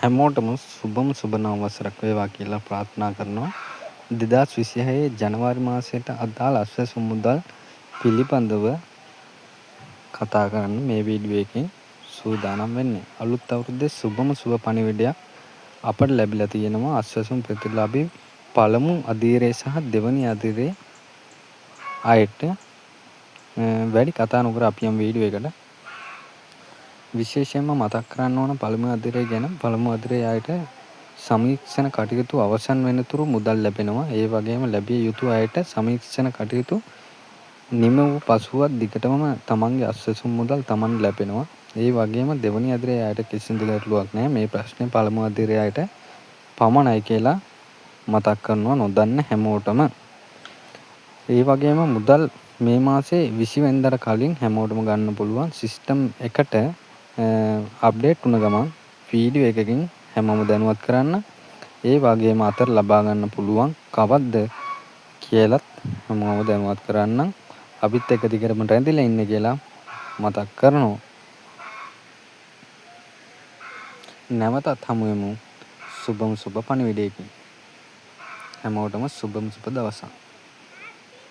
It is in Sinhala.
හැමෝටම සුබම සුබ නව වසරක් වේවා කියලා ප්‍රාර්ථනා කරනවා. 2026 ජනවාරි මාසයට අදාළ අස්වැසු මුදල් පිළිබඳව කතා කරන්න මේ වීඩියෝ එකෙන් සූදානම් වෙන්නේ. අලුත් අවුරුද්දේ සුබම සුබ පණිවිඩයක් අපට ලැබිලා තියෙනවා. අස්වැසුම් ප්‍රතිලාභී පළමු අදියරේ සහ දෙවනි අදියරේ අයට වැඩි කතා නොකර අපි යම් වීඩියෝ එකට විශේෂයෙන්ම මතක් කරන්න ඕන පළමු අදියරේ ගැන. පළමු අදියරේ අයට සමීක්ෂණ කටයුතු අවසන් වෙනතුරු මුදල් ලැබෙනවා. ඒ වගේම ලැබිය යුතු අයට සමීක්ෂණ කටයුතු නිම වූ පසුවත් දිගටම තමන්ගේ අස්වැසුම් මුදල් තමන්ට ලැබෙනවා. ඒ වගේම දෙවනි අදියරේ අයට කිසිදු ගැටලුවක් නැහැ. මේ ප්‍රශ්නේ පළමු අදියරේ අයට පමණයි කියලා මතක් කරනවා නොදන්න හැමෝටම. ඒ වගේම මුදල් මේ මාසේ 20 වෙනිදාට කලින් හැමෝටම ගන්න පුළුවන්. සිස්ටම් එකට අප්ඩේට් වුණ ගමන් වීඩියෝ එකකින් හැමෝම දැනුවත් කරන්න. ඒ වගේම අතර ලබා ගන්න පුළුවන් කවද්ද කියලත් හැමෝම දැනුවත් කරන්න. අපිත් එක දිගටම රැඳිලා ඉන්න කියලා මතක් කරනවා. නැවතත් හමු වෙමු සුබම සුබ පණිවිඩයකින්. හැමෝටම සුබම සුබ දවසක්.